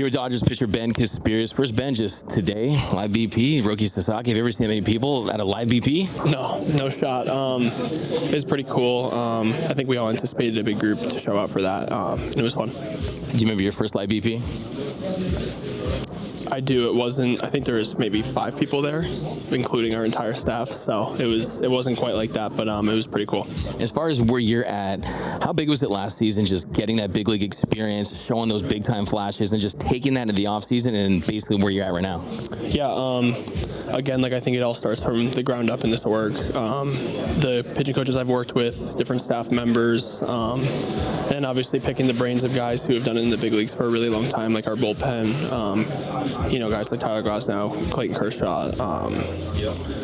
You're Dodgers pitcher Ben Casparius. First Ben just today, live BP, rookie Sasaki. Have you ever seen that many people at a live BP? No shot. It was pretty cool. I think we all anticipated a big group to show up for that. It was fun. Do you remember your first live BP? I do. It wasn't. I think there was maybe 5 people there, including our entire staff. So it wasn't quite like that, but it was pretty cool. As far as where you're at, how big was it last season? Just getting that big league experience, showing those big time flashes, and just taking that into the off season, and basically where you're at right now. Yeah. Again, I think it all starts from the ground up in this org. The pitching coaches I've worked with, different staff members, and obviously picking the brains of guys who have done it in the big leagues for a really long time, like our bullpen. Guys like Tyler Glasnow, Clayton Kershaw,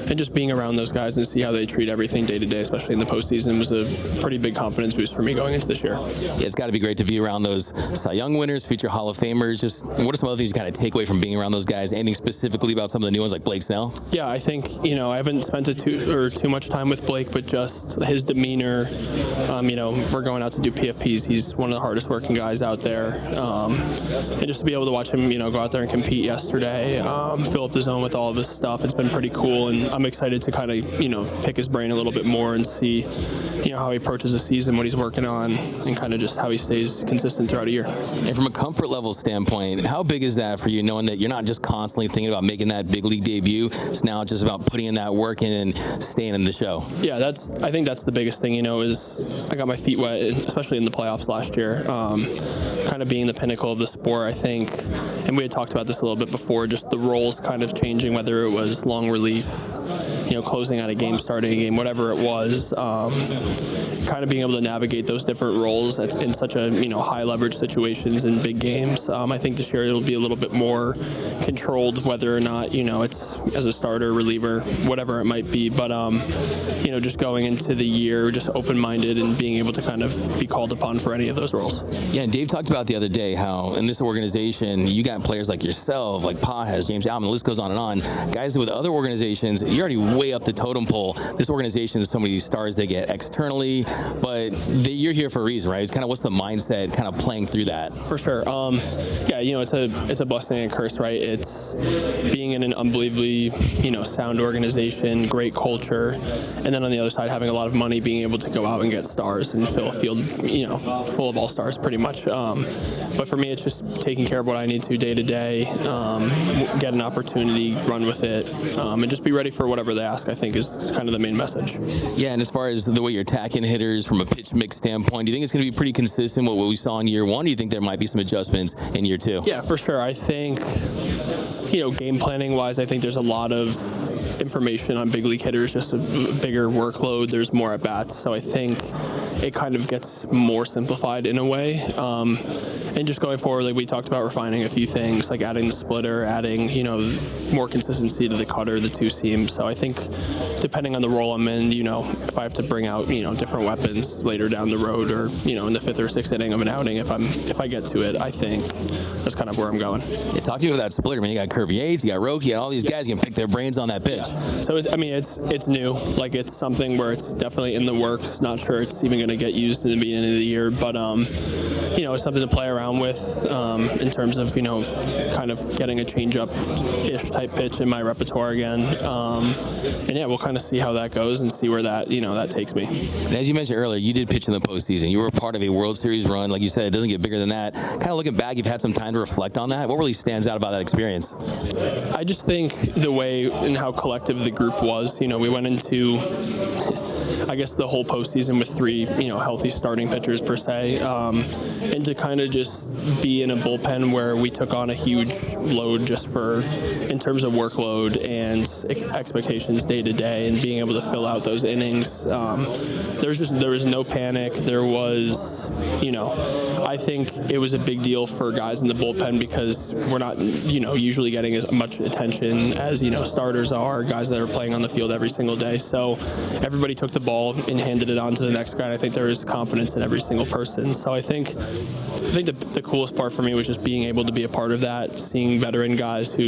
and just being around those guys and see how they treat everything day to day, especially in the postseason, was a pretty big confidence boost for me going into this year. Yeah, it's got to be great to be around those Cy Young winners, future Hall of Famers. Just what are some other things you kind of take away from being around those guys? Anything specifically about some of the new ones like Blake Snell? Yeah, I think I haven't spent too much time with Blake, but just his demeanor. We're going out to do PFPs. He's one of the hardest working guys out there, and just to be able to watch him, go out there and compete yesterday, fill up the zone with all of his stuff. It's been pretty cool, and I'm excited to kind of, pick his brain a little bit more and see, how he approaches the season, what he's working on, and kind of just how he stays consistent throughout a year. And from a comfort level standpoint, how big is that for you, knowing that you're not just constantly thinking about making that big league debut? It's now just about putting in that work and staying in the show. Yeah, I think that's the biggest thing, is I got my feet wet, especially in the playoffs last year. Kind of being the pinnacle of the sport, I think, and we had talked about this a little bit before, just the roles kind of changing, whether it was long relief, closing out a game, starting a game, whatever it was, kind of being able to navigate those different roles in such a high leverage situations in big games. I think this year it'll be a little bit more controlled, whether or not it's as a starter, reliever, whatever it might be. But just going into the year, just open-minded and being able to kind of be called upon for any of those roles. Yeah, and Dave talked about the other day how in this organization you got players like yourself, like Pages, James Allen, the list goes on and on. Guys with other organizations, you're already way up the totem pole. This organization is so many stars they get externally, but you're here for a reason, right? It's kind of what's the mindset kind of playing through that? For sure. It's a blessing and a curse, right? It's being in an unbelievably, sound organization, great culture, and then on the other side, having a lot of money, being able to go out and get stars and fill a field, full of all stars pretty much. But for me, it's just taking care of what I need to day to day, get an opportunity, run with it, and just be ready for whatever they ask, I think is kind of the main message. Yeah, and as far as the way you're attacking hitters from a pitch mix standpoint, do you think it's going to be pretty consistent with what we saw in year one? Or do you think there might be some adjustments in year two? Yeah, for sure. I think, game planning wise, I think there's a lot of information on big league hitters, just a bigger workload. There's more at bats. So I think it kind of gets more simplified in a way. And just going forward, like we talked about refining a few things, like adding the splitter, adding, more consistency to the cutter, the two seam. So I think depending on the role I'm in, if I have to bring out, different weapons later down the road or, in the 5th or 6th inning of an outing, if I get to it, I think that's kind of where I'm going. Yeah, talk to you about that splitter, man. You got Kirby Yates, you got Roki, you got all these guys you can pick their brains on that pitch. Yeah. So it's new. Like it's something where it's definitely in the works. Not sure it's even going to get used in the beginning of the year, but it's something to play around with in terms of kind of getting a change-up-ish type pitch in my repertoire again. And yeah, we'll kind of see how that goes and see where that that takes me. And as you mentioned earlier, you did pitch in the postseason. You were part of a World Series run. Like you said, it doesn't get bigger than that. Kind of looking back, you've had some time to reflect on that. What really stands out about that experience? I just think the way and how collective the group was. We went into, I guess, the whole postseason with 3, healthy starting pitchers per se, and to kind of just be in a bullpen where we took on a huge load just in terms of workload and expectations day to day, and being able to fill out those innings. There was no panic. There was, I think it was a big deal for guys in the bullpen because we're not, usually getting as much attention as, starters are, guys that are playing on the field every single day. So everybody took the ball and handed it on to the next guy. And I think there is confidence in every single person. So I think I think the coolest part for me was just being able to be a part of that, seeing veteran guys who,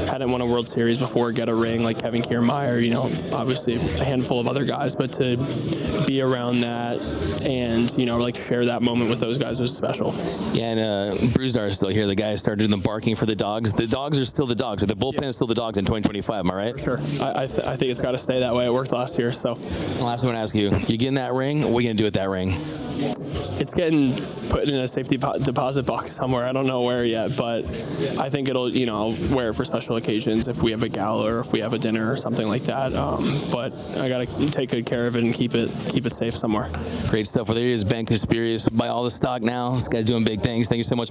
hadn't won a World Series before get a ring, like Kevin Kiermaier, obviously a handful of other guys, but to be around that and, share that moment with those guys was special. Yeah, and Bruzdar is still here. The guy started doing the barking for the dogs. The dogs are still the dogs, or the bullpen is still the dogs in 2025, am I right? For sure. I think it's got to stay that way. It worked last year, so. Last one I want to ask you, you getting that ring? What are you going to do with that ring? It's getting put in a safety deposit box somewhere. I don't know where yet, but I think it'll, I'll wear it for special occasions if we have a gala or if we have a dinner or something like that. But I got to take good care of it and keep it safe somewhere. Great stuff. Well, there he is, Ben Casparius. Buy all the stock now. This guy's doing big things. Thank you so much.